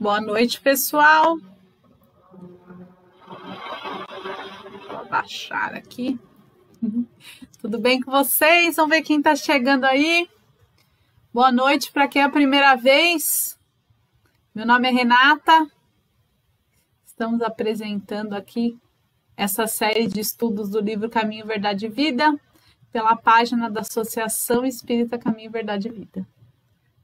Boa noite, pessoal. Vou abaixar aqui. Tudo bem com vocês? Vamos ver quem está chegando aí. Boa noite para quem é a primeira vez. Meu nome é Renata. Estamos apresentando aqui essa série de estudos do livro Caminho, Verdade e Vida, pela página da Associação Espírita Caminho, Verdade e Vida.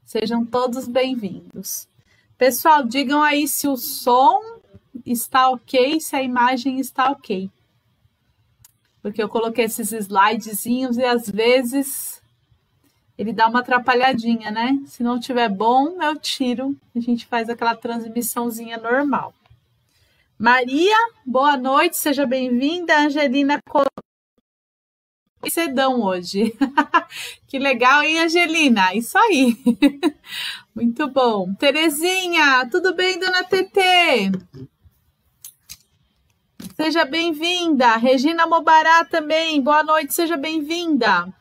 Sejam todos bem-vindos. Pessoal, digam aí se o som está ok, se a imagem está ok. Porque eu coloquei esses slidezinhos e às vezes ele dá uma atrapalhadinha, né? Se não tiver bom, eu tiro. A gente faz aquela transmissãozinha normal. Maria, boa noite, seja bem-vinda. Angelina, cedão hoje. Que legal, hein, Angelina? Isso aí. Muito bom. Terezinha, tudo bem, dona Tetê? Seja bem-vinda. Regina Mobará também, boa noite, seja bem-vinda.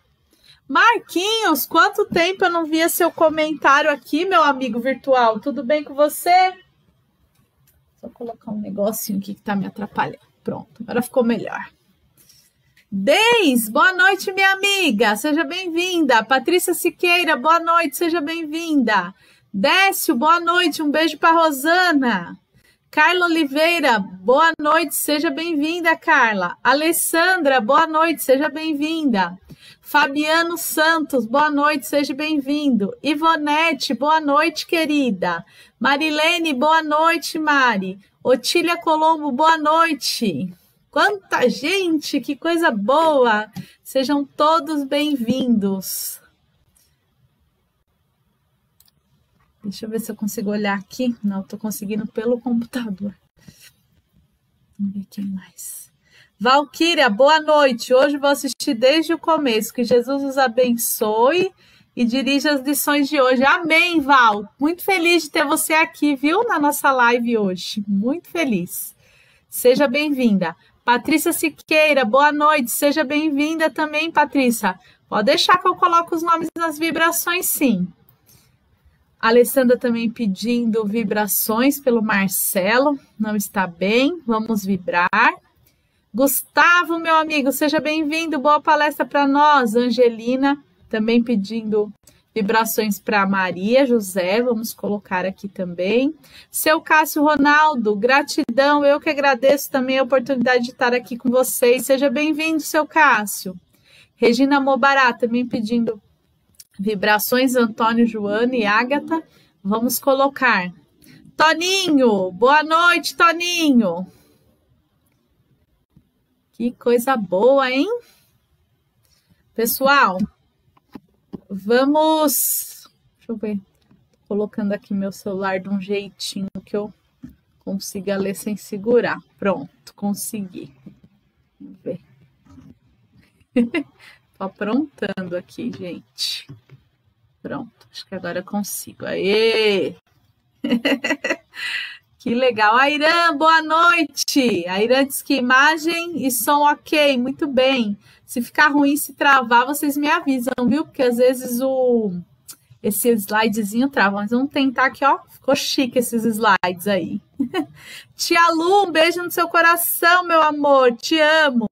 Marquinhos, quanto tempo eu não via seu comentário aqui, meu amigo virtual? Tudo bem com você? Só colocar um negocinho aqui que tá me atrapalhando. Pronto, agora ficou melhor. Deis, boa noite, minha amiga, seja bem-vinda. Patrícia Siqueira, boa noite, seja bem-vinda. Décio, boa noite, um beijo para Rosana. Carla Oliveira, boa noite, seja bem-vinda, Carla. Alessandra, boa noite, seja bem-vinda. Fabiano Santos, boa noite, seja bem-vindo. Ivonete, boa noite, querida. Marilene, boa noite, Mari. Otília Colombo, boa noite. Quanta gente, que coisa boa! Sejam todos bem-vindos. Deixa eu ver se eu consigo olhar aqui. Não, estou conseguindo pelo computador. Vamos ver quem mais. Valquíria, boa noite. Hoje vou assistir desde o começo. Que Jesus os abençoe e dirija as lições de hoje. Amém, Val. Muito feliz de ter você aqui, viu? Na nossa live hoje. Muito feliz. Seja bem-vinda. Patrícia Siqueira, boa noite, seja bem-vinda também, Patrícia. Pode deixar que eu coloque os nomes nas vibrações, sim. A Alessandra também pedindo vibrações pelo Marcelo, não está bem, vamos vibrar. Gustavo, meu amigo, seja bem-vindo, boa palestra para nós. Angelina também pedindo vibrações para Maria José, vamos colocar aqui também. Seu Cássio Ronaldo, gratidão, eu que agradeço também a oportunidade de estar aqui com vocês. Seja bem-vindo, seu Cássio. Regina Mobará também pedindo vibrações, Antônio, Joana e Ágata. Vamos colocar. Toninho, boa noite, Toninho. Que coisa boa, hein? Pessoal, vamos, deixa eu ver, tô colocando aqui meu celular de um jeitinho que eu consiga ler sem segurar. Pronto, consegui. Vamos ver. Tô aprontando aqui, gente. Pronto, acho que agora eu consigo. Aê! Que legal. Airan, boa noite. Airan diz que imagem e som ok, muito bem. Se ficar ruim, se travar, vocês me avisam, viu? Porque às vezes esse slidezinho trava. Mas vamos tentar aqui, ó. Ficou chique esses slides aí. Tia Lu, um beijo no seu coração, meu amor. Te amo.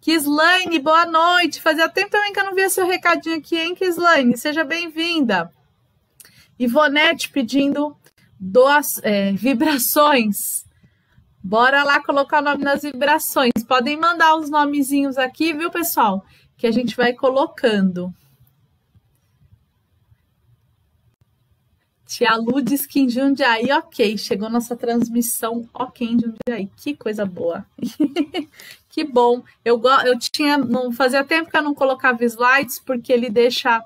Kislaine, boa noite. Fazia tempo também que eu não via seu recadinho aqui, hein, Kislaine? Seja bem-vinda. Ivonete pedindo vibrações. Bora lá colocar o nome nas vibrações. Podem mandar os nomezinhos aqui, viu, pessoal? Que a gente vai colocando. Tia Lu diz que em Jundiaí, ok. Chegou nossa transmissão, ok, em Jundiaí. Que coisa boa. Que bom. Não fazia tempo que eu não colocava slides, porque ele deixa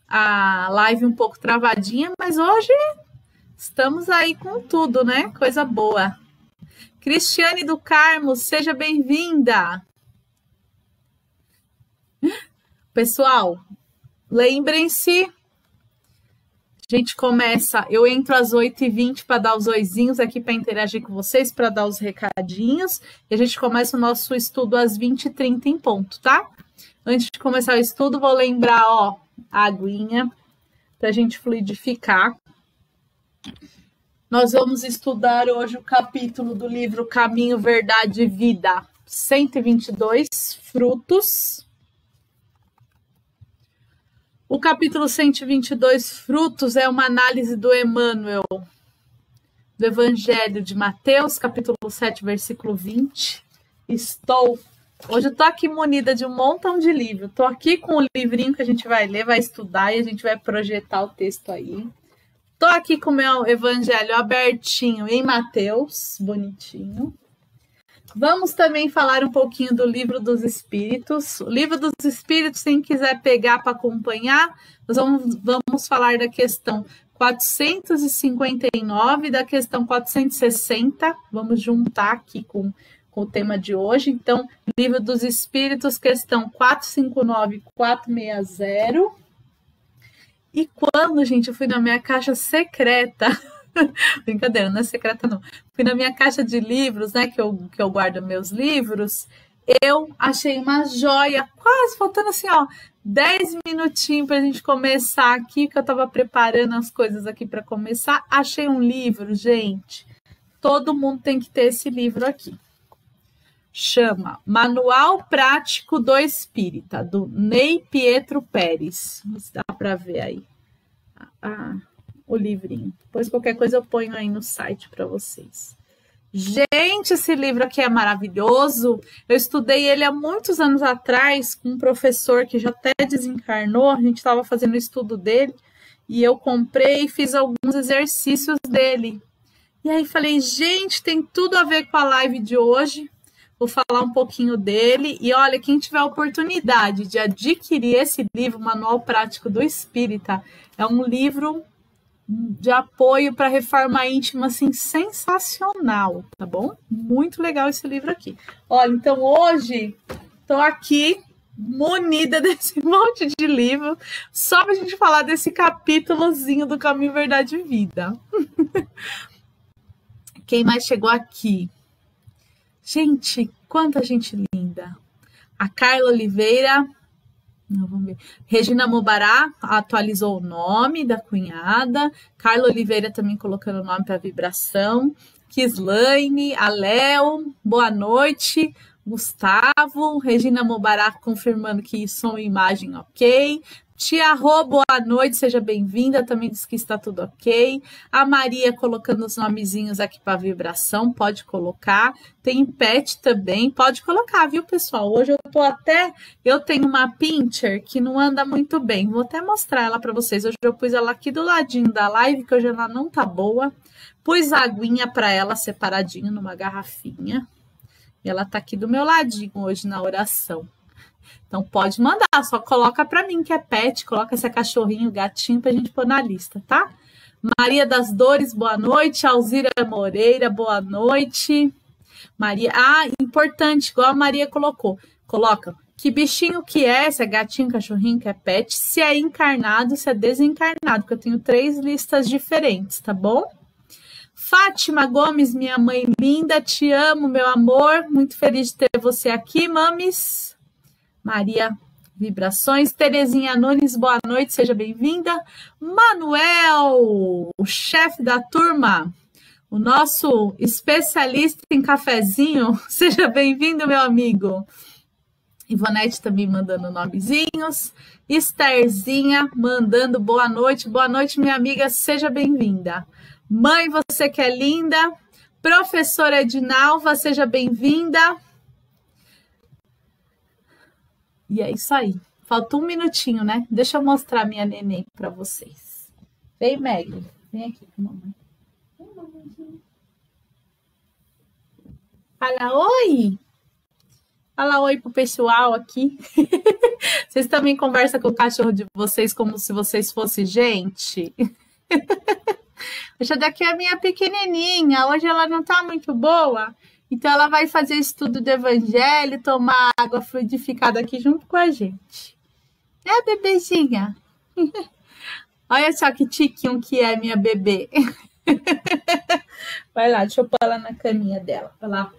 a live um pouco travadinha, mas hoje estamos aí com tudo, né? Coisa boa. Cristiane do Carmo, seja bem-vinda. Pessoal, lembrem-se, a gente começa, eu entro às 8h20 para dar os oizinhos aqui para interagir com vocês, para dar os recadinhos, e a gente começa o nosso estudo às 20h30 em ponto, tá? Antes de começar o estudo, vou lembrar, ó, a aguinha, para a gente fluidificar. Nós vamos estudar hoje o capítulo do livro Caminho, Verdade e Vida, 122, Frutos. O capítulo 122, Frutos, é uma análise do Emmanuel, do Evangelho de Mateus, capítulo 7, versículo 20. Hoje eu tô aqui munida de um montão de livro. Tô aqui com o livrinho que a gente vai ler, vai estudar e a gente vai projetar o texto aí. Tô aqui com o meu Evangelho abertinho em Mateus, bonitinho. Vamos também falar um pouquinho do Livro dos Espíritos. O Livro dos Espíritos, quem quiser pegar para acompanhar, nós vamos falar da questão 459, da questão 460. Vamos juntar aqui com o tema de hoje. Então, Livro dos Espíritos, questão 459 e 460. E quando, gente, eu fui na minha caixa secreta, brincadeira, não é secreta não, fui na minha caixa de livros, né, que eu guardo meus livros, eu achei uma joia, quase faltando assim, ó, 10 minutinhos pra gente começar aqui, que eu tava preparando as coisas aqui para começar, achei um livro, gente, todo mundo tem que ter esse livro aqui. Chama Manual Prático do Espírita, do Ney Pietro Pérez. Não sei se dá para ver aí o livrinho. Depois qualquer coisa eu ponho aí no site para vocês. Gente, esse livro aqui é maravilhoso. Eu estudei ele há muitos anos atrás com um professor que já até desencarnou. A gente estava fazendo o estudo dele e eu comprei e fiz alguns exercícios dele. E aí falei, gente, tem tudo a ver com a live de hoje. Vou falar um pouquinho dele. E olha, quem tiver a oportunidade de adquirir esse livro, Manual Prático do Espírita, é um livro de apoio para a reforma íntima, assim, sensacional, tá bom? Muito legal esse livro aqui. Olha, então hoje estou aqui munida desse monte de livro, só para a gente falar desse capítulozinho do Caminho, Verdade e Vida. Quem mais chegou aqui? Gente, quanta gente linda. A Carla Oliveira, não, vamos ver. Regina Mubará atualizou o nome da cunhada. Carla Oliveira também colocando o nome para vibração. Kislaine, a Léo, boa noite. Gustavo, Regina Mubará confirmando que som e imagem ok. Tia Rô, boa noite, seja bem-vinda, também diz que está tudo ok. A Maria colocando os nomezinhos aqui para vibração, pode colocar. Tem Pet também, pode colocar, viu, pessoal? Hoje eu tenho uma pincher que não anda muito bem, vou até mostrar ela para vocês. Hoje eu pus ela aqui do ladinho da live, que hoje ela não tá boa. Pus a aguinha para ela separadinho numa garrafinha. E ela tá aqui do meu ladinho hoje na oração. Então pode mandar, só coloca para mim que é pet, coloca esse cachorrinho, gatinho pra gente pôr na lista, tá? Maria das Dores, boa noite. Alzira Moreira, boa noite. Maria, importante, igual a Maria colocou. Coloca que bichinho que é, se é gatinho, cachorrinho, que é pet, se é encarnado, se é desencarnado, porque eu tenho 3 listas diferentes, tá bom? Fátima Gomes, minha mãe linda, te amo, meu amor, muito feliz de ter você aqui, mames. Maria Vibrações, Terezinha Nunes, boa noite, seja bem-vinda. Manuel, o chefe da turma, o nosso especialista em cafezinho, seja bem-vindo, meu amigo. Ivonete também mandando nomezinhos. Estherzinha mandando boa noite, minha amiga, seja bem-vinda. Mãe, você que é linda. Professora Edinalva, seja bem-vinda. E é isso aí. Falta um minutinho, né? Deixa eu mostrar minha neném para vocês. Vem, Meg. Vem aqui com a mamãe. Fala oi. Fala oi pro pessoal aqui. Vocês também conversam com o cachorro de vocês como se vocês fossem gente? Essa daqui é a minha pequenininha. Hoje ela não tá muito boa. Então, ela vai fazer estudo do Evangelho, tomar água fluidificada aqui junto com a gente. É, bebezinha? Olha só que tiquinho que é minha bebê. Vai lá, deixa eu pôr ela na caminha dela. Vai lá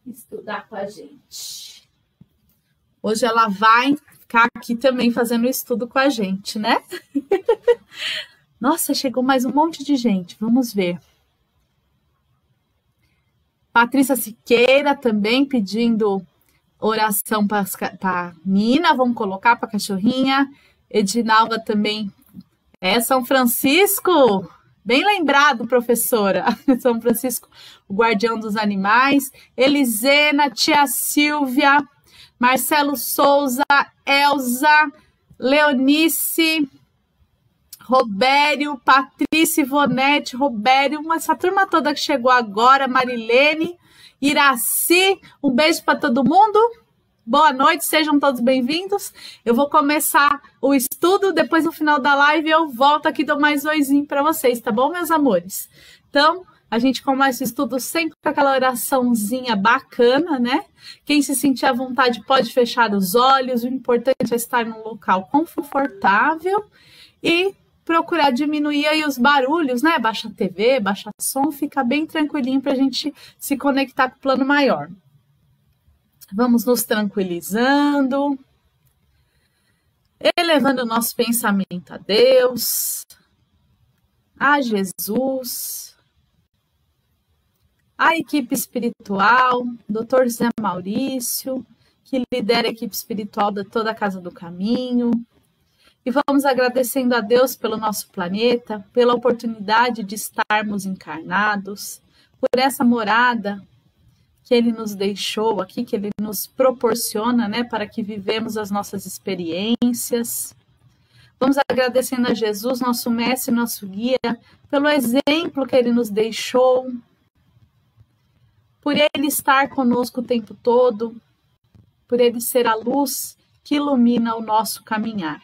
estudar com a gente. Hoje ela vai ficar aqui também fazendo estudo com a gente, né? Nossa, chegou mais um monte de gente. Vamos ver. Patrícia Siqueira também pedindo oração para a Nina. Vamos colocar para a cachorrinha. Edinalva também. São Francisco. Bem lembrado, professora. São Francisco, o guardião dos animais. Elisena, tia Silvia, Marcelo Souza, Elza, Leonice, Robério, Patrícia, Ivonete, Robério, essa turma toda que chegou agora, Marilene, Iraci, um beijo para todo mundo. Boa noite, sejam todos bem-vindos. Eu vou começar o estudo, depois no final da live eu volto aqui e dou mais oizinho para vocês, tá bom, meus amores? Então, a gente começa o estudo sempre com aquela oraçãozinha bacana, né? Quem se sentir à vontade pode fechar os olhos, o importante é estar num local confortável e procurar diminuir aí os barulhos, né? Baixa a TV, baixa som, fica bem tranquilinho para a gente se conectar com o plano maior. Vamos nos tranquilizando, elevando o nosso pensamento a Deus, a Jesus, a equipe espiritual, Dr. Zé Maurício, que lidera a equipe espiritual de toda a Casa do Caminho. E vamos agradecendo a Deus pelo nosso planeta, pela oportunidade de estarmos encarnados, por essa morada que Ele nos deixou aqui, que Ele nos proporciona, né, para que vivemos as nossas experiências. Vamos agradecendo a Jesus, nosso mestre, nosso guia, pelo exemplo que Ele nos deixou, por Ele estar conosco o tempo todo, por Ele ser a luz que ilumina o nosso caminhar.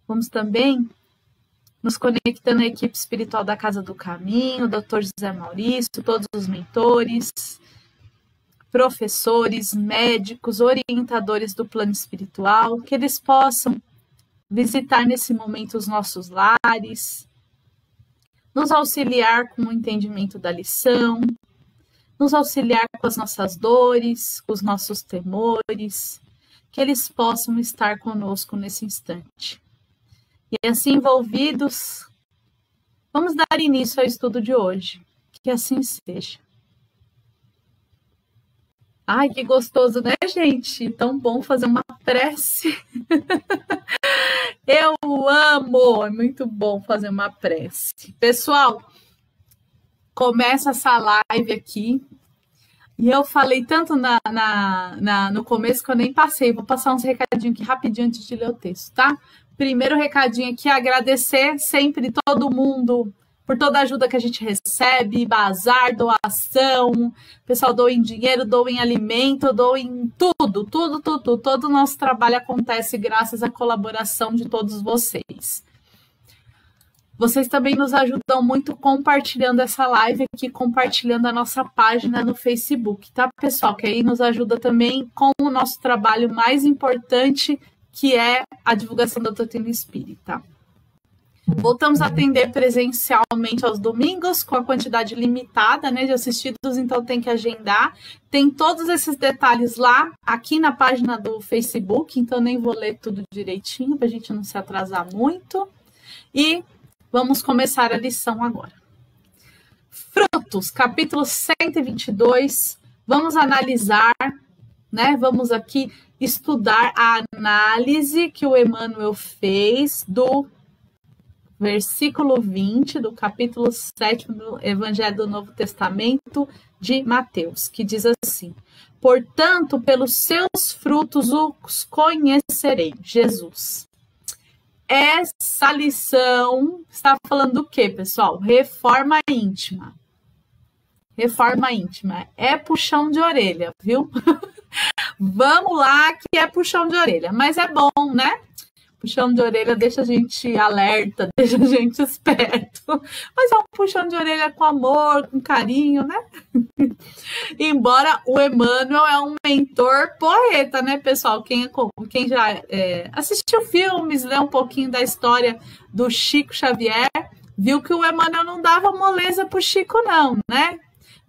Vamos também nos conectando à equipe espiritual da Casa do Caminho, Dr. José Maurício, todos os mentores, professores, médicos, orientadores do plano espiritual, que eles possam visitar nesse momento os nossos lares, nos auxiliar com o entendimento da lição, nos auxiliar com as nossas dores, com os nossos temores, que eles possam estar conosco nesse instante. E assim envolvidos, vamos dar início ao estudo de hoje. Que assim seja. Ai, que gostoso, né, gente? Tão bom fazer uma prece. Eu amo, é muito bom fazer uma prece. Pessoal, começa essa live aqui. E eu falei tanto no começo que eu nem passei. Vou passar uns recadinhos aqui rapidinho antes de ler o texto, tá? Primeiro recadinho aqui, agradecer sempre todo mundo por toda a ajuda que a gente recebe, bazar, doação, o pessoal doa em dinheiro, doa em alimento, doa em tudo. Todo o nosso trabalho acontece graças à colaboração de todos vocês. Vocês também nos ajudam muito compartilhando essa live aqui, compartilhando a nossa página no Facebook, tá, pessoal? Que aí nos ajuda também com o nosso trabalho mais importante, que é a divulgação da doutrina espírita. Voltamos a atender presencialmente aos domingos, com a quantidade limitada, né, de assistidos, então tem que agendar. Tem todos esses detalhes lá, aqui na página do Facebook, então nem vou ler tudo direitinho, para a gente não se atrasar muito. E vamos começar a lição agora. Frutos, capítulo 122, vamos analisar, né, vamos aqui estudar a análise que o Emmanuel fez do versículo 20 do capítulo 7 do Evangelho do Novo Testamento de Mateus, que diz assim: portanto, pelos seus frutos os conhecerei. Jesus. Essa lição está falando do quê, pessoal? Reforma íntima. Reforma íntima. É puxão de orelha, viu? Vamos lá, que é puxão de orelha, mas é bom, né? Puxão de orelha deixa a gente alerta, deixa a gente esperto, mas é um puxão de orelha com amor, com carinho, né? Embora o Emmanuel é um mentor porreta, né, pessoal? Quem já assistiu filmes, lê um pouquinho da história do Chico Xavier, viu que o Emmanuel não dava moleza pro Chico, não, né?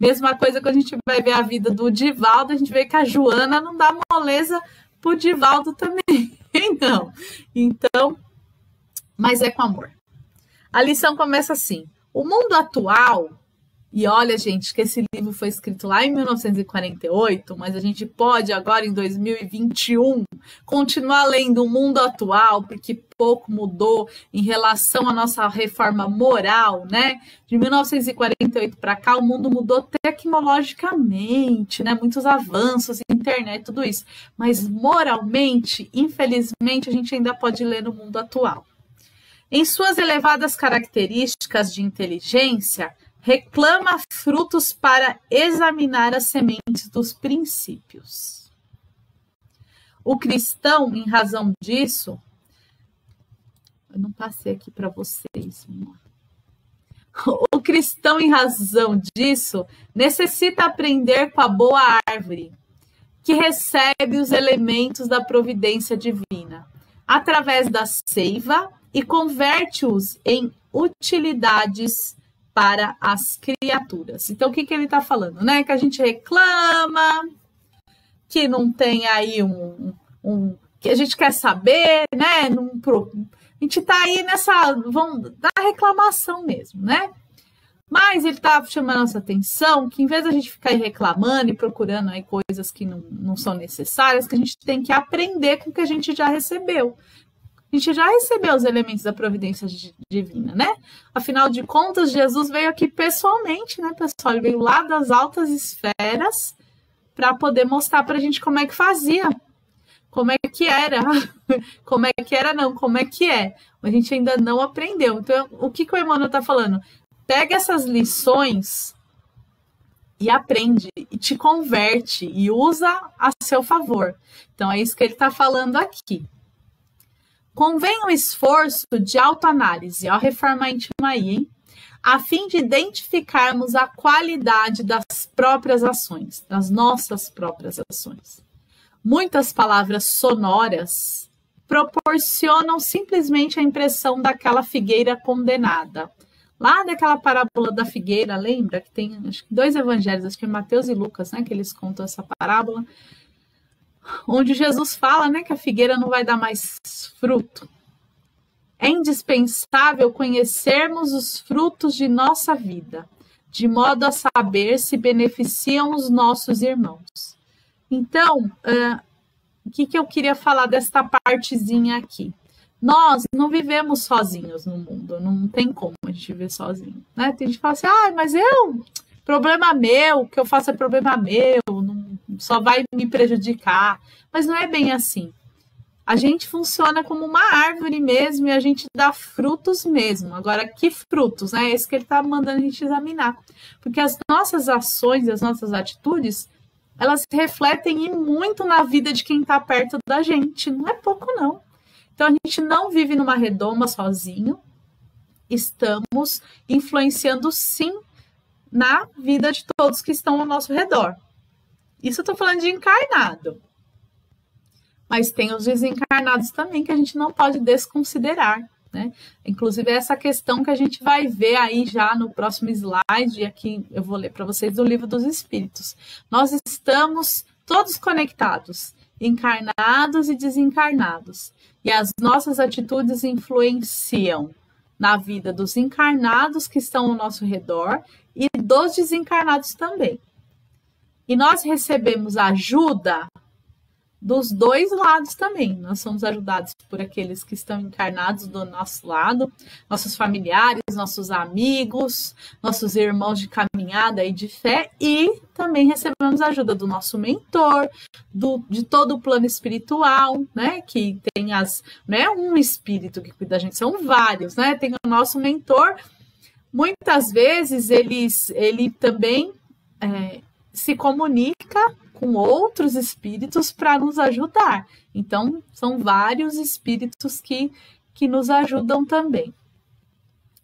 Mesma coisa quando a gente vai ver a vida do Divaldo, a gente vê que a Joana não dá moleza pro Divaldo também, não. Então, mas é com amor. A lição começa assim: o mundo atual, e olha, gente, que esse livro foi escrito lá em 1948, mas a gente pode agora, em 2021, continuar lendo o mundo atual, porque pouco mudou em relação à nossa reforma moral, né? De 1948 para cá, o mundo mudou tecnologicamente, né? Muitos avanços, internet, tudo isso. Mas moralmente, infelizmente, a gente ainda pode ler no mundo atual. Em suas elevadas características de inteligência, reclama frutos para examinar as sementes dos princípios. O cristão, em razão disso, eu não passei aqui para vocês. O cristão, em razão disso, necessita aprender com a boa árvore, que recebe os elementos da providência divina, através da seiva, e converte-os em utilidades para as criaturas. Então, o que ele está falando? Né? Que a gente reclama, que não tem aí que a gente quer saber, né? A gente está aí da reclamação mesmo, né? Mas ele está chamando a nossa atenção que, em vez de a gente ficar aí reclamando e procurando aí coisas que não são necessárias, que a gente tem que aprender com o que a gente já recebeu. A gente já recebeu os elementos da providência divina, né? Afinal de contas, Jesus veio aqui pessoalmente, né, pessoal? Ele veio lá das altas esferas para poder mostrar para a gente como é que fazia, como é que era, como é que era não, como é que é. A gente ainda não aprendeu. Então, o que o Emmanuel está falando? Pega essas lições e aprende, e te converte, e usa a seu favor. Então, é isso que ele está falando aqui. Convém um esforço de autoanálise, ó, reforma íntima aí, hein? A fim de identificarmos a qualidade das próprias ações, das nossas próprias ações. Muitas palavras sonoras proporcionam simplesmente a impressão daquela figueira condenada. Lá daquela parábola da figueira, lembra? Que tem acho que 2 evangelhos, acho que é Mateus e Lucas, né? Que eles contam essa parábola, onde Jesus fala, né, que a figueira não vai dar mais fruto. É indispensável conhecermos os frutos de nossa vida, de modo a saber se beneficiam os nossos irmãos. Então, o que eu queria falar desta partezinha aqui? Nós não vivemos sozinhos no mundo, não tem como a gente viver sozinho, né? Tem gente que fala assim, mas problema meu, o que eu faço é problema meu, só vai me prejudicar. Mas não é bem assim. A gente funciona como uma árvore mesmo e a gente dá frutos mesmo. Agora, que frutos? É esse que ele está mandando a gente examinar. Porque as nossas ações e as nossas atitudes, elas refletem muito na vida de quem está perto da gente. Não é pouco, não. Então, a gente não vive numa redoma sozinho. Estamos influenciando, sim, na vida de todos que estão ao nosso redor. Isso eu estou falando de encarnado. Mas tem os desencarnados também que a gente não pode desconsiderar, né? Inclusive, essa questão que a gente vai ver aí já no próximo slide, e aqui eu vou ler para vocês do Livro dos Espíritos. Nós estamos todos conectados, encarnados e desencarnados. E as nossas atitudes influenciam na vida dos encarnados que estão ao nosso redor e dos desencarnados também. E nós recebemos ajuda dos dois lados também. Nós somos ajudados por aqueles que estão encarnados do nosso lado, nossos familiares, nossos amigos, nossos irmãos de caminhada e de fé, e também recebemos ajuda do nosso mentor, de todo o plano espiritual, né? Que tem não é um espírito que cuida da gente, são vários, né? Tem o nosso mentor. Muitas vezes ele também se comunica com outros espíritos para nos ajudar. Então, são vários espíritos que nos ajudam também.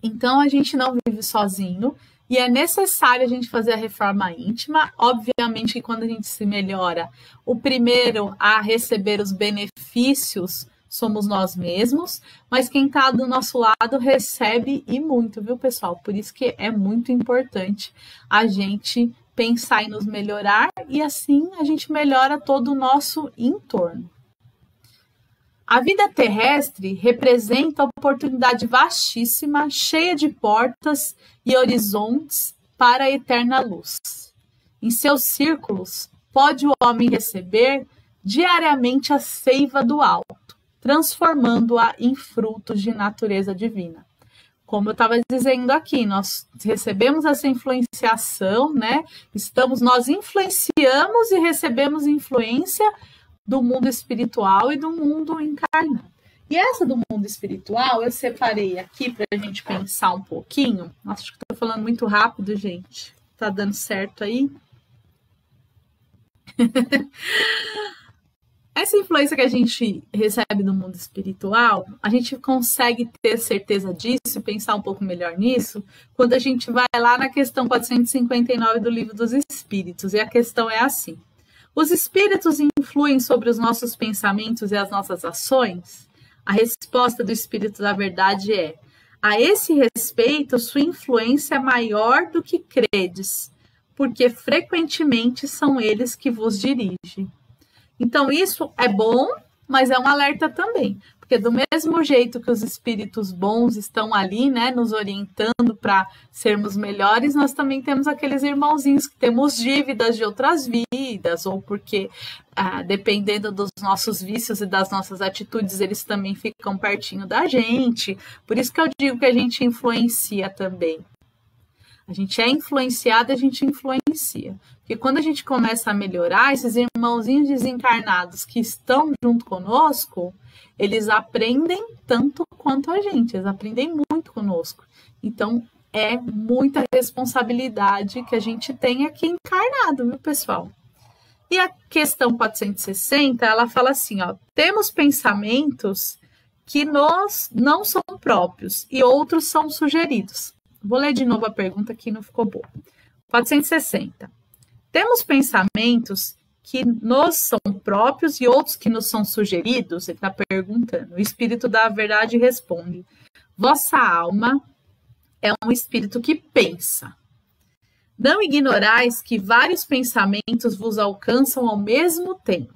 Então, a gente não vive sozinho e é necessário a gente fazer a reforma íntima. Obviamente que quando a gente se melhora, o primeiro a receber os benefícios somos nós mesmos, mas quem está do nosso lado recebe e muito, viu, pessoal? Por isso que é muito importante a gente pensar em nos melhorar e assim a gente melhora todo o nosso entorno. A vida terrestre representa oportunidade vastíssima, cheia de portas e horizontes para a eterna luz. Em seus círculos, pode o homem receber diariamente a seiva do alto, transformando-a em frutos de natureza divina. Como eu estava dizendo aqui, nós recebemos essa influenciação, né? Nós influenciamos e recebemos influência do mundo espiritual e do mundo encarnado. E essa do mundo espiritual eu separei aqui para a gente pensar um pouquinho. Nossa, acho que estou falando muito rápido, gente. Tá dando certo aí? Essa influência que a gente recebe do mundo espiritual, a gente consegue ter certeza disso, pensar um pouco melhor nisso, quando a gente vai lá na questão 459 do Livro dos Espíritos. E a questão é assim: os espíritos influem sobre os nossos pensamentos e as nossas ações? A resposta do Espírito da Verdade é: a esse respeito, sua influência é maior do que credes, porque frequentemente são eles que vos dirigem. Então, isso é bom, mas é um alerta também. Porque do mesmo jeito que os espíritos bons estão ali, né, nos orientando para sermos melhores, nós também temos aqueles irmãozinhos que temos dívidas de outras vidas, ou porque, dependendo dos nossos vícios e das nossas atitudes, eles também ficam pertinho da gente. Por isso que eu digo que a gente influencia também. A gente é influenciado, a gente influencia. Porque quando a gente começa a melhorar, esses irmãozinhos desencarnados que estão junto conosco, eles aprendem tanto quanto a gente, eles aprendem muito conosco. Então, é muita responsabilidade que a gente tem aqui encarnado, viu, pessoal? E a questão 460, ela fala assim, ó: temos pensamentos que nós não são próprios e outros são sugeridos. Vou ler de novo a pergunta que não ficou boa. 460. Temos pensamentos que nos são próprios e outros que nos são sugeridos? Ele está perguntando. O Espírito da Verdade responde: vossa alma é um espírito que pensa. Não ignorais que vários pensamentos vos alcançam ao mesmo tempo,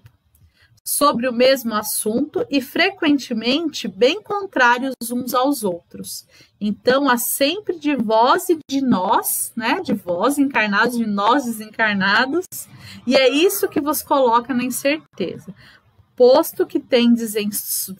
sobre o mesmo assunto e frequentemente bem contrários uns aos outros. Então, há sempre de vós e de nós, né? De vós encarnados, de nós desencarnados, e é isso que vos coloca na incerteza, posto que tendes em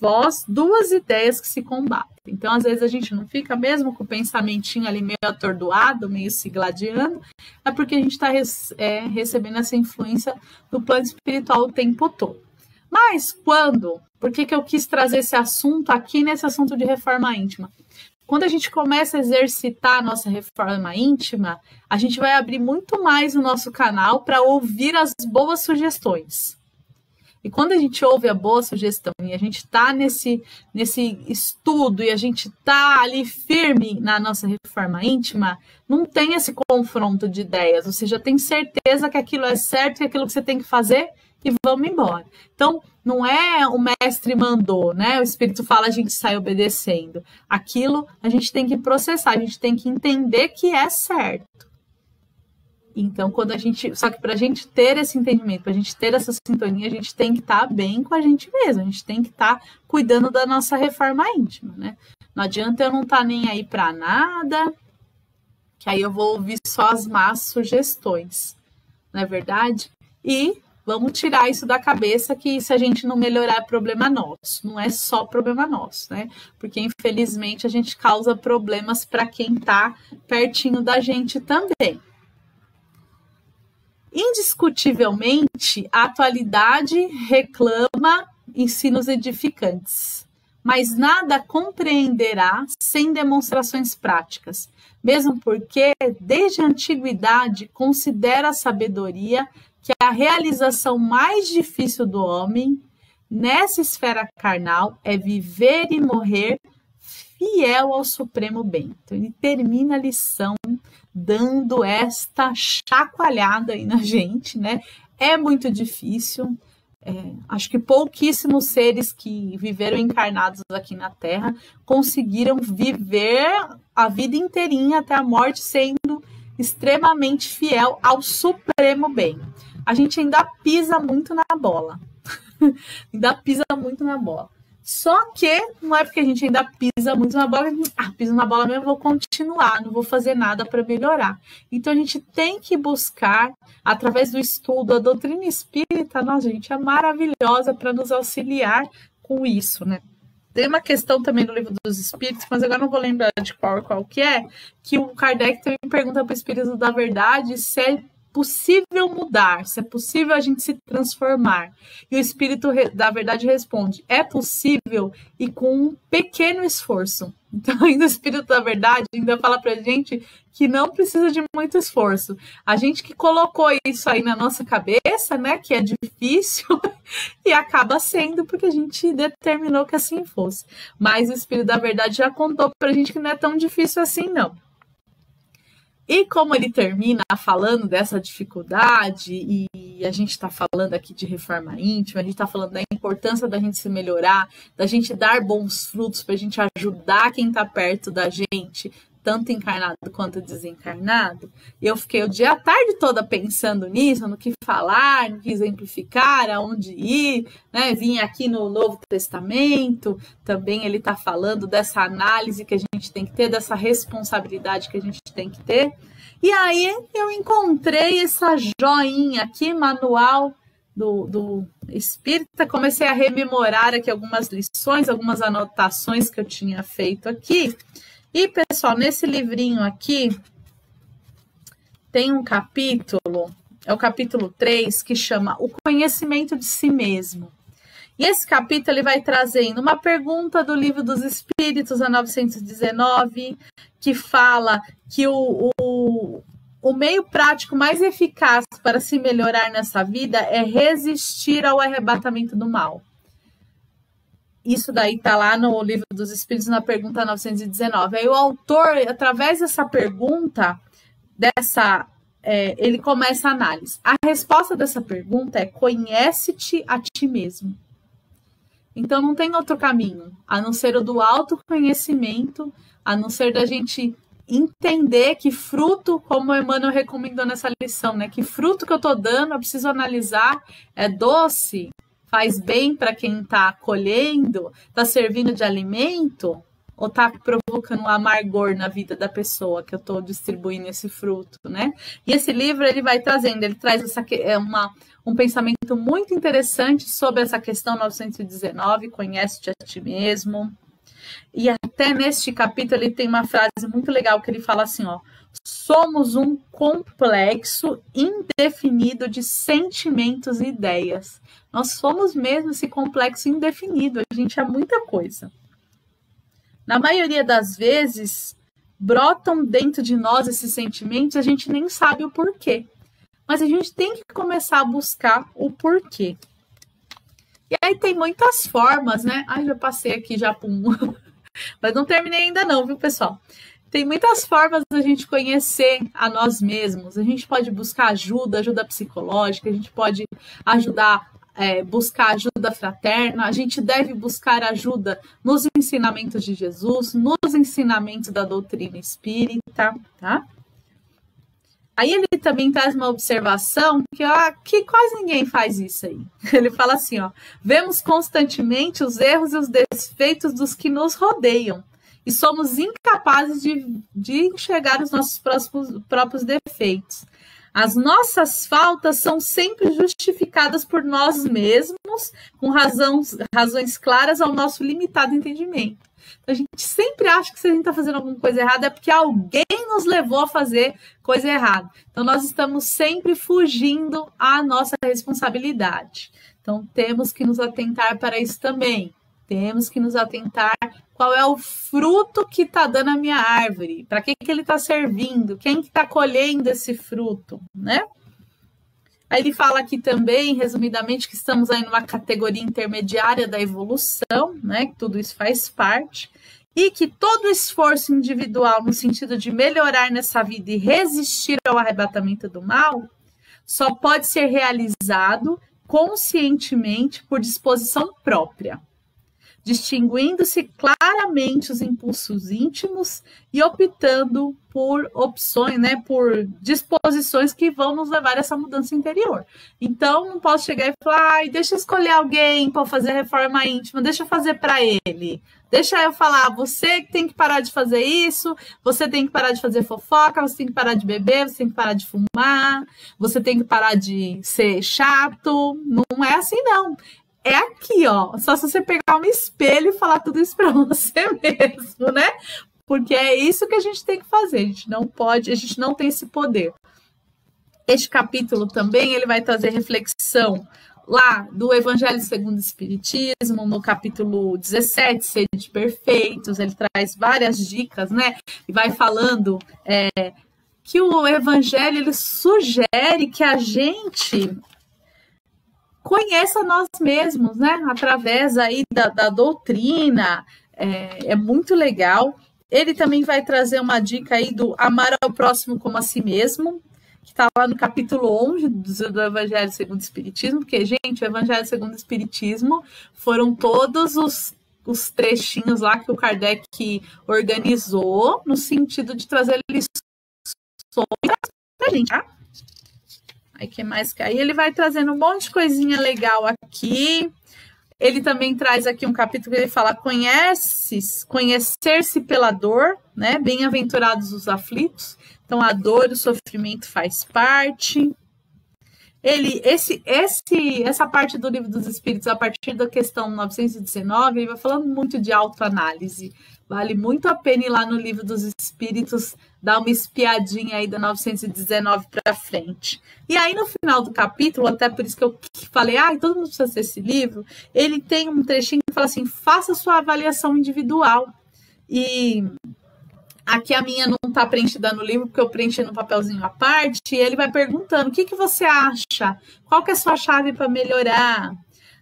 vós duas ideias que se combatem. Então, às vezes a gente não fica mesmo com o pensamentinho ali meio atordoado, meio se gladiando, é porque a gente está recebendo essa influência do plano espiritual o tempo todo. Mas quando? Por que eu quis trazer esse assunto aqui nesse assunto de reforma íntima? Quando a gente começa a exercitar a nossa reforma íntima, a gente vai abrir muito mais o nosso canal para ouvir as boas sugestões. E quando a gente ouve a boa sugestão e a gente está nesse estudo e a gente está ali firme na nossa reforma íntima, não tem esse confronto de ideias. Você já tem certeza que aquilo é certo e aquilo que você tem que fazer e vamos embora. Então, não é o mestre mandou, né? O Espírito fala, a gente sai obedecendo. Aquilo a gente tem que processar, a gente tem que entender que é certo. Então, só que para a gente ter esse entendimento, para a gente ter essa sintonia, a gente tem que estar bem com a gente mesmo, a gente tem que estar cuidando da nossa reforma íntima, né? Não adianta eu não estar nem aí para nada, que aí eu vou ouvir só as más sugestões, não é verdade? E vamos tirar isso da cabeça, que se a gente não melhorar é problema nosso. Não é só problema nosso, né? Porque, infelizmente, a gente causa problemas para quem está pertinho da gente também. Indiscutivelmente, a atualidade reclama ensinos edificantes, mas nada compreenderá sem demonstrações práticas, mesmo porque, desde a antiguidade, considera a sabedoria que a realização mais difícil do homem nessa esfera carnal é viver e morrer fiel ao supremo bem. Então, ele termina a lição dando esta chacoalhada aí na gente, né? É muito difícil. Acho que pouquíssimos seres que viveram encarnados aqui na Terra conseguiram viver a vida inteirinha até a morte sendo extremamente fiel ao supremo bem. A gente ainda pisa muito na bola. Ainda pisa muito na bola. Só que não é porque a gente ainda pisa muito na bola, piso na bola mesmo, eu vou continuar, não vou fazer nada para melhorar. Então a gente tem que buscar, através do estudo, a doutrina espírita, nossa, gente, é maravilhosa para nos auxiliar com isso, né? Tem uma questão também do Livro dos Espíritos, mas agora não vou lembrar de qual que é, que o Kardec também pergunta para o Espírito da Verdade se é possível mudar, se é possível a gente se transformar. E o Espírito da Verdade responde, é possível e com um pequeno esforço. Então, ainda o Espírito da Verdade ainda fala pra gente que não precisa de muito esforço. A gente que colocou isso aí na nossa cabeça, né, que é difícil, e acaba sendo porque a gente determinou que assim fosse. Mas o Espírito da Verdade já contou pra gente que não é tão difícil assim, não. E como ele termina falando dessa dificuldade, e a gente está falando aqui de reforma íntima, a gente está falando da importância da gente se melhorar, da gente dar bons frutos para a gente ajudar quem está perto da gente, tanto encarnado quanto desencarnado. Eu fiquei o dia a tarde toda pensando nisso, no que falar, no que exemplificar, aonde ir, né? Vim aqui no Novo Testamento, também ele está falando dessa análise que a gente tem que ter, dessa responsabilidade que a gente tem que ter. E aí eu encontrei essa joinha aqui, manual do Espírita, comecei a rememorar aqui algumas lições, algumas anotações que eu tinha feito aqui. E, pessoal, nesse livrinho aqui, tem um capítulo, é o capítulo 3, que chama O Conhecimento de Si Mesmo. E esse capítulo ele vai trazendo uma pergunta do Livro dos Espíritos, a 919, que fala que o meio prático mais eficaz para se melhorar nessa vida é resistir ao arrebatamento do mal. Isso daí está lá no Livro dos Espíritos, na pergunta 919. Aí o autor, através dessa pergunta, ele começa a análise. A resposta dessa pergunta é: conhece-te a ti mesmo. Então não tem outro caminho, a não ser o do autoconhecimento, a não ser da gente entender que fruto, como o Emmanuel recomendou nessa lição, né? Que fruto que eu estou dando, eu preciso analisar, é doce, faz bem para quem está colhendo, está servindo de alimento, ou está provocando um amargor na vida da pessoa que eu estou distribuindo esse fruto, né? E esse livro ele vai trazendo, ele traz um pensamento muito interessante sobre essa questão 919, conhece-te a ti mesmo. E até neste capítulo ele tem uma frase muito legal que ele fala assim, ó: somos um complexo indefinido de sentimentos e ideias. Nós somos mesmo esse complexo indefinido, a gente é muita coisa. Na maioria das vezes, brotam dentro de nós esses sentimentos e a gente nem sabe o porquê. Mas a gente tem que começar a buscar o porquê. E aí tem muitas formas, né? Ai, já passei aqui já por um... Mas não terminei ainda não, viu, pessoal? Tem muitas formas da gente conhecer a nós mesmos. A gente pode buscar ajuda psicológica, a gente pode buscar ajuda fraterna, a gente deve buscar ajuda nos ensinamentos de Jesus, nos ensinamentos da doutrina espírita, tá? Aí ele também traz uma observação que quase ninguém faz isso aí. Ele fala assim, ó: vemos constantemente os erros e os defeitos dos que nos rodeiam e somos incapazes de enxergar os nossos próprios defeitos. As nossas faltas são sempre justificadas por nós mesmos, com razões claras ao nosso limitado entendimento. A gente sempre acha que se a gente está fazendo alguma coisa errada é porque alguém nos levou a fazer coisa errada. Então, nós estamos sempre fugindo à nossa responsabilidade. Então, temos que nos atentar para isso também. Temos que nos atentar qual é o fruto que está dando a minha árvore, para que ele está servindo, quem que está colhendo esse fruto, né? Aí ele fala aqui também, resumidamente, que estamos aí numa categoria intermediária da evolução, né? Que tudo isso faz parte. E que todo esforço individual no sentido de melhorar nessa vida e resistir ao arrebatamento do mal só pode ser realizado conscientemente por disposição própria. distinguindo-se claramente os impulsos íntimos e optando por opções, né, por disposições que vão nos levar a essa mudança interior. Então, não posso chegar e falar, ai, deixa eu escolher alguém para fazer reforma íntima, deixa eu fazer para ele. Deixa eu falar, você tem que parar de fazer isso, você tem que parar de fazer fofoca, você tem que parar de beber, você tem que parar de fumar, você tem que parar de ser chato. Não é assim, não. É aqui, ó. Só se você pegar um espelho e falar tudo isso para você mesmo, né? Porque é isso que a gente tem que fazer. A gente não pode, a gente não tem esse poder. Este capítulo também, ele vai trazer reflexão lá do Evangelho segundo o Espiritismo, no capítulo 17, Sede Perfeitos. Ele traz várias dicas, né? E vai falando que o Evangelho, ele sugere que a gente conheça nós mesmos, né? Através aí da doutrina, é muito legal. Ele também vai trazer uma dica aí do amar ao próximo como a si mesmo, que está lá no capítulo 11 do Evangelho segundo o Espiritismo, porque, gente, o Evangelho segundo o Espiritismo foram todos os trechinhos lá que o Kardec organizou no sentido de trazer lições pra gente, tá? Aí, que mais que aí? Ele vai trazendo um monte de coisinha legal aqui. Ele também traz aqui um capítulo que ele fala conhecer-se pela dor, né? Bem-aventurados os aflitos. Então, a dor e o sofrimento faz parte. Essa parte do Livro dos Espíritos, a partir da questão 919, ele vai falando muito de autoanálise. Vale muito a pena ir lá no Livro dos Espíritos, dar uma espiadinha aí da 919 para frente. E aí, no final do capítulo, até por isso que eu falei, todo mundo precisa ter esse livro, ele tem um trechinho que fala assim, faça sua avaliação individual. E aqui a minha não está preenchida no livro, porque eu preenchi no papelzinho à parte, e ele vai perguntando, o que você acha? Qual que é a sua chave para melhorar?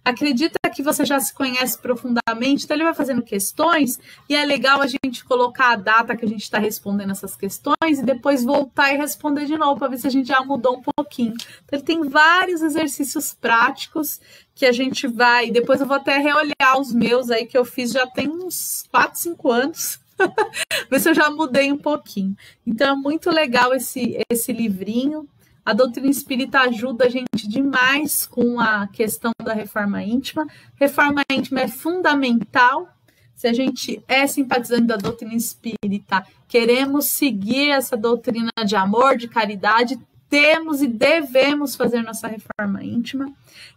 Acredita que você já se conhece profundamente? Então ele vai fazendo questões, e é legal a gente colocar a data que a gente está respondendo essas questões, e depois voltar e responder de novo, para ver se a gente já mudou um pouquinho. Então ele tem vários exercícios práticos, que a gente vai, depois eu vou até reolhar os meus aí, que eu fiz já tem uns 4, 5 anos, ver se eu já mudei um pouquinho. Então é muito legal esse livrinho. A doutrina espírita ajuda a gente demais com a questão da reforma íntima. Reforma íntima é fundamental. Se a gente é simpatizante da doutrina espírita, queremos seguir essa doutrina de amor, de caridade, temos e devemos fazer nossa reforma íntima.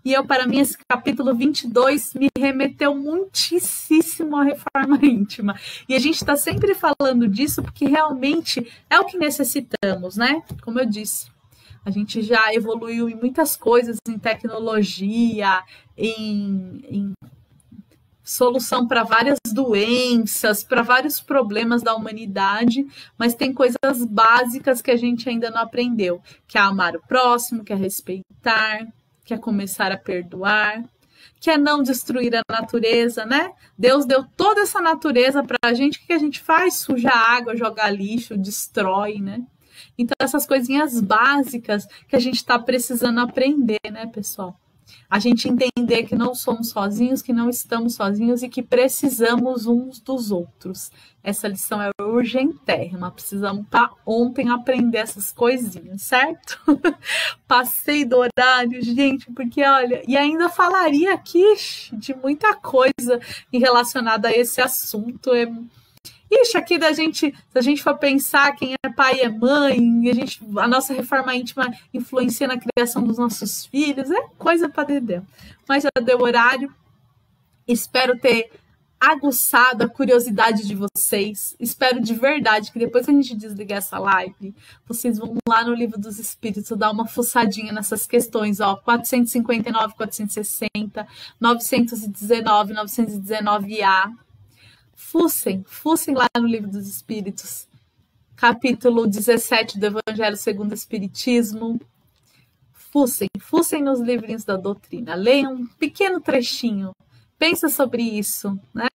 E para mim, esse capítulo 22 me remeteu muitíssimo à reforma íntima. E a gente está sempre falando disso porque realmente é o que necessitamos, né? Como eu disse, a gente já evoluiu em muitas coisas, em tecnologia, em solução para várias doenças, para vários problemas da humanidade, mas tem coisas básicas que a gente ainda não aprendeu, que é amar o próximo, que é respeitar, que é começar a perdoar, que é não destruir a natureza, né? Deus deu toda essa natureza para a gente, o que a gente faz? Suja a água, joga lixo, destrói, né? Então, essas coisinhas básicas que a gente está precisando aprender, né, pessoal? A gente entender que não somos sozinhos, que não estamos sozinhos e que precisamos uns dos outros. Essa lição é urgentérrima. Precisamos para ontem aprender essas coisinhas, certo? Passei do horário, gente, porque olha, e ainda falaria aqui de muita coisa relacionada a esse assunto. Ixi, aqui se a gente for pensar quem é pai e é mãe, a nossa reforma íntima influencia na criação dos nossos filhos, é coisa para dedéu. Mas já deu horário, espero ter aguçado a curiosidade de vocês, espero de verdade que depois que a gente desligar essa live, vocês vão lá no Livro dos Espíritos dar uma fuçadinha nessas questões, ó, 459, 460, 919, 919A, Fucem lá no Livro dos Espíritos, capítulo 17 do Evangelho segundo o Espiritismo. Fucem nos livrinhos da doutrina. Leiam um pequeno trechinho. Pensa sobre isso, né?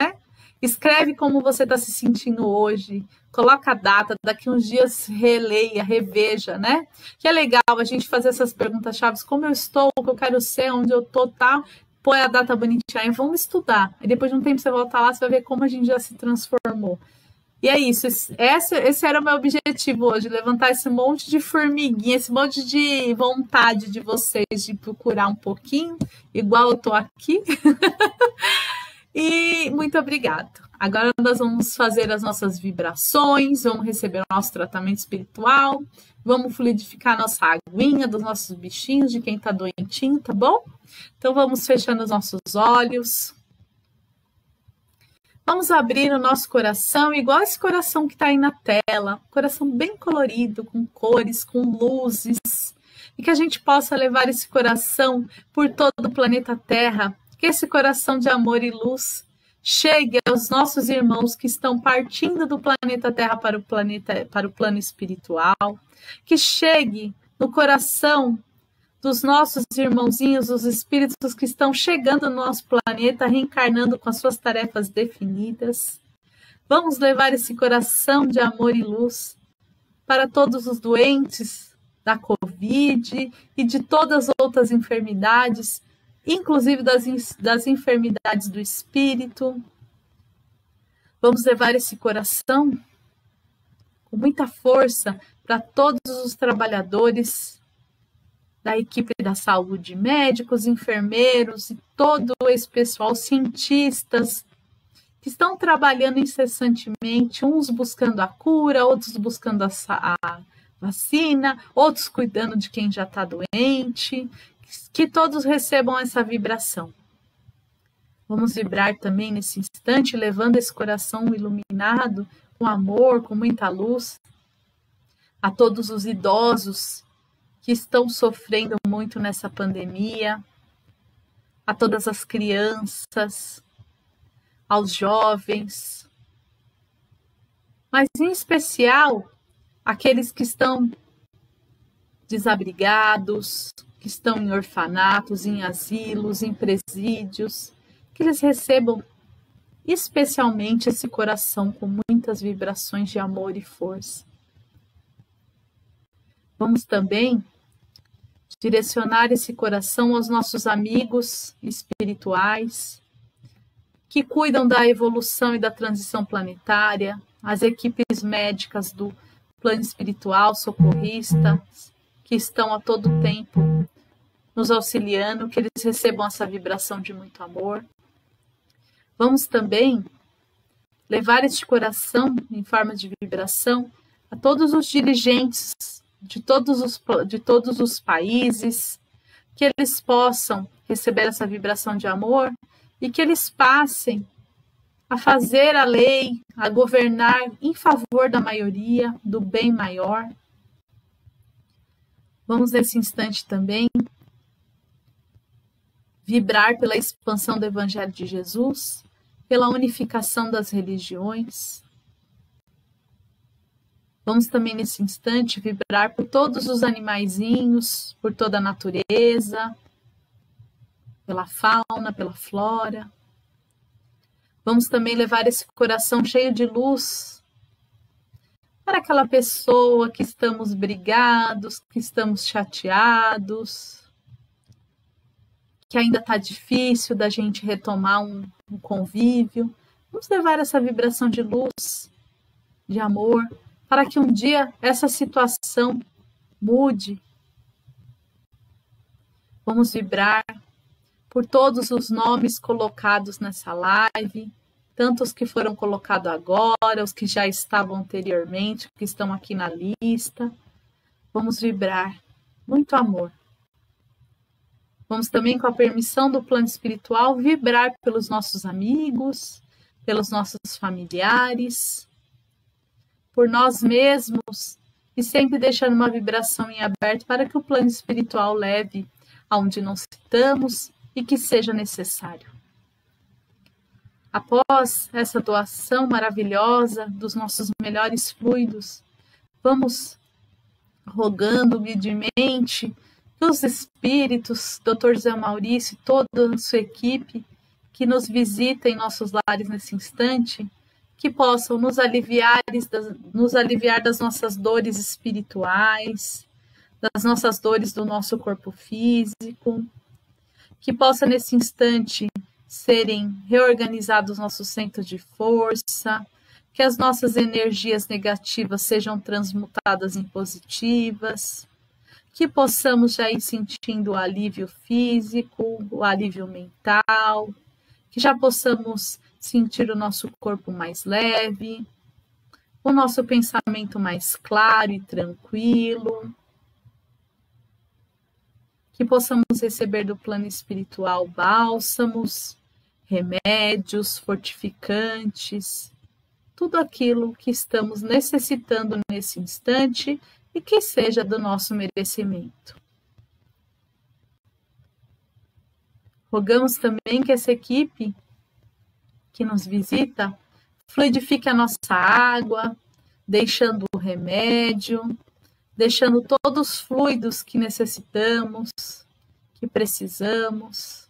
Escreve como você está se sentindo hoje. Coloca a data, daqui uns dias releia, reveja, né? Que é legal a gente fazer essas perguntas chaves. Como eu estou, o que eu quero ser, onde eu estou, tal. põe a data bonitinha e vamos estudar. E depois de um tempo você volta lá, você vai ver como a gente já se transformou. E é isso, esse era o meu objetivo hoje, levantar esse monte de formiguinha, esse monte de vontade de vocês de procurar um pouquinho, igual eu tô aqui. E muito obrigado. Agora nós vamos fazer as nossas vibrações, vamos receber o nosso tratamento espiritual, vamos fluidificar a nossa aguinha dos nossos bichinhos, de quem tá doentinho, tá bom? Então vamos fechando os nossos olhos. Vamos abrir o nosso coração, igual esse coração que está aí na tela, coração bem colorido, com cores, com luzes, e que a gente possa levar esse coração por todo o planeta Terra, que esse coração de amor e luz chegue aos nossos irmãos que estão partindo do planeta Terra para o plano espiritual, que chegue no coração dos nossos irmãozinhos, os espíritos que estão chegando no nosso planeta, reencarnando com as suas tarefas definidas. Vamos levar esse coração de amor e luz para todos os doentes da Covid e de todas as outras enfermidades, inclusive das enfermidades do espírito. Vamos levar esse coração com muita força para todos os trabalhadores da equipe da saúde, médicos, enfermeiros e todo esse pessoal, cientistas, que estão trabalhando incessantemente, uns buscando a cura, outros buscando a vacina, outros cuidando de quem já está doente, que todos recebam essa vibração. Vamos vibrar também nesse instante, levando esse coração iluminado, com amor, com muita luz, a todos os idosos que estão sofrendo muito nessa pandemia, a todas as crianças, aos jovens, mas em especial aqueles que estão desabrigados, que estão em orfanatos, em asilos, em presídios, que eles recebam especialmente esse coração com muitas vibrações de amor e força. Vamos também direcionar esse coração aos nossos amigos espirituais que cuidam da evolução e da transição planetária, as equipes médicas do plano espiritual, socorristas, que estão a todo tempo nos auxiliando, que eles recebam essa vibração de muito amor. Vamos também levar este coração em forma de vibração a todos os dirigentes de todos os países, que eles possam receber essa vibração de amor e que eles passem a fazer a lei, a governar em favor da maioria, do bem maior. Vamos nesse instante também vibrar pela expansão do Evangelho de Jesus, pela unificação das religiões. Vamos também nesse instante vibrar por todos os animaizinhos, por toda a natureza, pela fauna, pela flora. Vamos também levar esse coração cheio de luz para aquela pessoa que estamos brigados, que estamos chateados, que ainda está difícil da gente retomar um convívio. Vamos levar essa vibração de luz, de amor, para que um dia essa situação mude. Vamos vibrar por todos os nomes colocados nessa live, tanto os que foram colocados agora, os que já estavam anteriormente, que estão aqui na lista. Vamos vibrar muito amor. Vamos também, com a permissão do plano espiritual, vibrar pelos nossos amigos, pelos nossos familiares, por nós mesmos, e sempre deixando uma vibração em aberto para que o plano espiritual leve aonde não estamos e que seja necessário. Após essa doação maravilhosa dos nossos melhores fluidos, vamos rogando humildemente que os espíritos, Dr. José Maurício e toda a sua equipe que nos visita em nossos lares nesse instante, que possam nos aliviar das nossas dores espirituais, das nossas dores do nosso corpo físico, que possa nesse instante serem reorganizados nossos centros de força, que as nossas energias negativas sejam transmutadas em positivas, que possamos já ir sentindo o alívio físico, o alívio mental, que já possamos sentir o nosso corpo mais leve, o nosso pensamento mais claro e tranquilo, que possamos receber do plano espiritual bálsamos, remédios, fortificantes, tudo aquilo que estamos necessitando nesse instante e que seja do nosso merecimento. Rogamos também que essa equipe que nos visita fluidifique a nossa água, deixando o remédio, deixando todos os fluidos que necessitamos, que precisamos.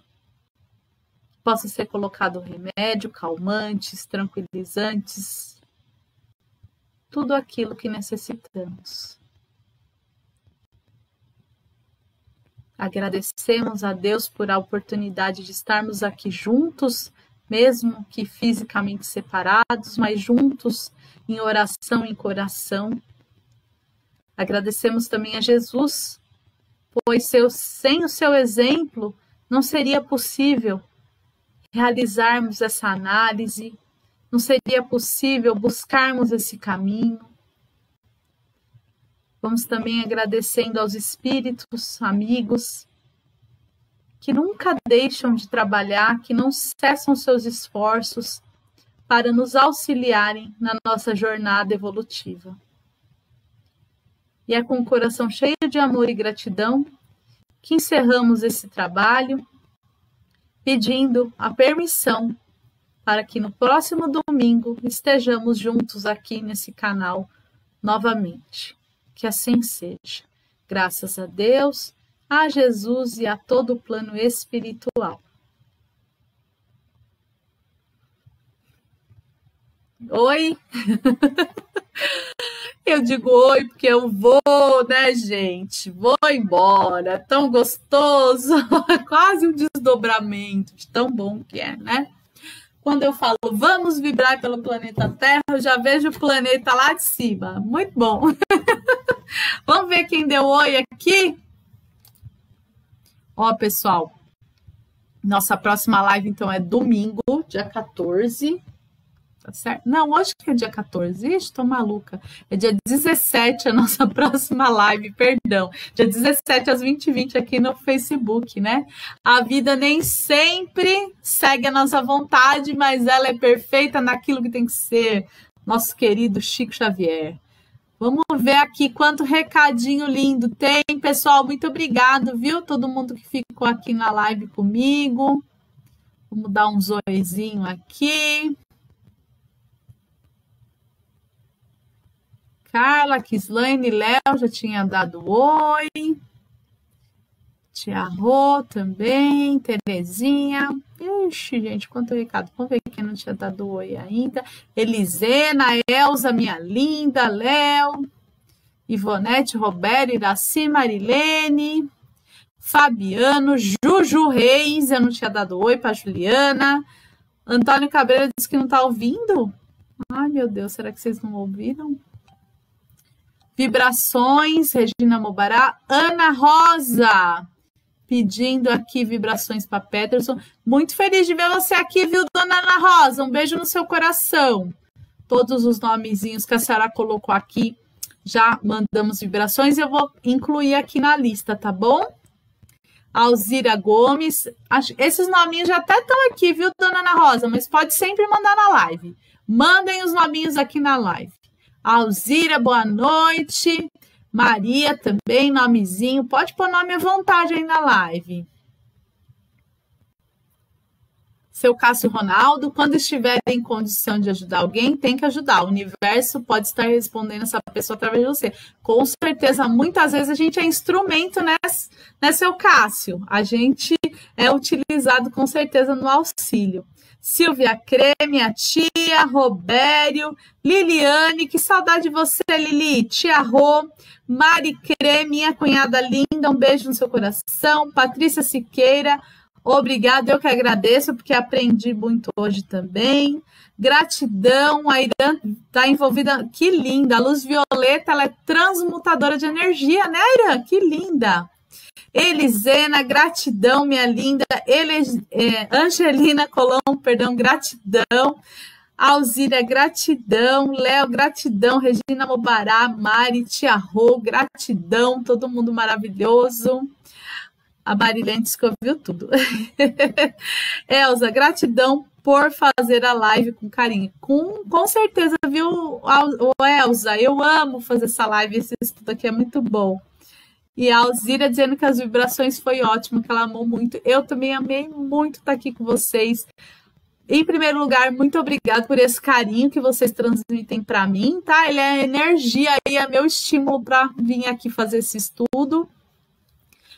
Possa ser colocado remédio, calmantes, tranquilizantes, tudo aquilo que necessitamos. Agradecemos a Deus por a oportunidade de estarmos aqui juntos, mesmo que fisicamente separados, mas juntos em oração e em coração. Agradecemos também a Jesus, pois sem o seu exemplo não seria possível realizarmos essa análise, não seria possível buscarmos esse caminho. Vamos também agradecendo aos espíritos, amigos, que nunca deixam de trabalhar, que não cessam seus esforços para nos auxiliarem na nossa jornada evolutiva. E é com o coração cheio de amor e gratidão que encerramos esse trabalho, pedindo a permissão para que no próximo domingo estejamos juntos aqui nesse canal novamente. Que assim seja. Graças a Deus, a Jesus e a todo o plano espiritual. Oi! Eu digo oi porque eu vou, né, gente? Vou embora. Tão gostoso. Quase um desdobramento de tão bom que é, né? Quando eu falo vamos vibrar pelo planeta Terra, eu já vejo o planeta lá de cima. Muito bom. Vamos ver quem deu oi aqui? Ó, pessoal, nossa próxima live, então, é domingo, dia 14. Tá certo? Não, hoje que é dia 14. Ixi, tô maluca. É dia 17 a nossa próxima live, perdão. Dia 17 às 20h20 aqui no Facebook, né? A vida nem sempre segue a nossa vontade, mas ela é perfeita naquilo que tem que ser. Nosso querido Chico Xavier. Vamos ver aqui quanto recadinho lindo tem, pessoal. Muito obrigado, viu? Todo mundo que ficou aqui na live comigo. Vamos dar um zoizinho aqui. Carla, Kislaine, Léo, já tinha dado oi. Tia Rô também, Terezinha. Ixi, gente, quanto recado. Vamos ver quem não tinha dado oi ainda. Elisena, Elza, minha linda, Léo. Ivonete, Roberto, Iraci, Marilene. Fabiano, Juju Reis, eu não tinha dado oi para Juliana. Antônio Cabreira disse que não está ouvindo. Ai, meu Deus, será que vocês não ouviram? Vibrações, Regina Mobará. Ana Rosa, pedindo aqui vibrações para Peterson. Muito feliz de ver você aqui, viu, dona Ana Rosa? Um beijo no seu coração. Todos os nomezinhos que a senhora colocou aqui, já mandamos vibrações. Eu vou incluir aqui na lista, tá bom? Alzira Gomes. Esses nominhos já até estão aqui, viu, dona Ana Rosa? Mas pode sempre mandar na live. Mandem os nominhos aqui na live. Alzira, boa noite. Maria também, nomezinho. Pode pôr nome à vontade aí na live. Seu Cássio Ronaldo, quando estiver em condição de ajudar alguém, tem que ajudar. O universo pode estar respondendo essa pessoa através de você. Com certeza, muitas vezes a gente é instrumento, né, seu Cássio? A gente é utilizado com certeza no auxílio. Silvia Crê, minha tia, Robério, Liliane, que saudade de você, Lili, tia Rô, Mari Crê, minha cunhada linda, um beijo no seu coração, Patrícia Siqueira, Obrigada, eu que agradeço, porque aprendi muito hoje também. Gratidão, a Irã está envolvida, que linda. A luz violeta, ela é transmutadora de energia, né, Irã? Que linda. Elisena, gratidão, minha linda. Angelina Colombo, perdão, gratidão. Alzira, gratidão. Léo, gratidão. Regina Mobará, Mari, Tia Rô, gratidão. Todo mundo maravilhoso. A Marilene disse que ouviu tudo. Elza, gratidão por fazer a live com carinho. Com certeza, viu, Elza? Eu amo fazer essa live, esse estudo aqui é muito bom. E a Alzira dizendo que as vibrações foi ótimo, que ela amou muito. Eu também amei muito estar aqui com vocês. Em primeiro lugar, muito obrigada por esse carinho que vocês transmitem para mim, tá? Ele é energia e é meu estímulo para vir aqui fazer esse estudo.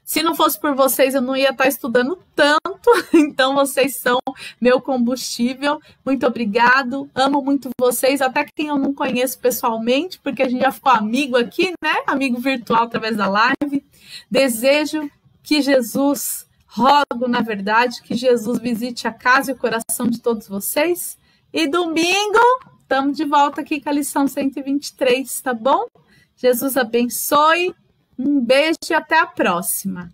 Se não fosse por vocês, eu não ia estar estudando tanto, então vocês são meu combustível. Muito obrigado, amo muito vocês, até quem eu não conheço pessoalmente, porque a gente já ficou amigo aqui, né? Amigo virtual através da live. Desejo que Jesus, rogo, na verdade, que Jesus visite a casa e o coração de todos vocês. E domingo, estamos de volta aqui com a lição 123, tá bom? Jesus abençoe. Um beijo e até a próxima.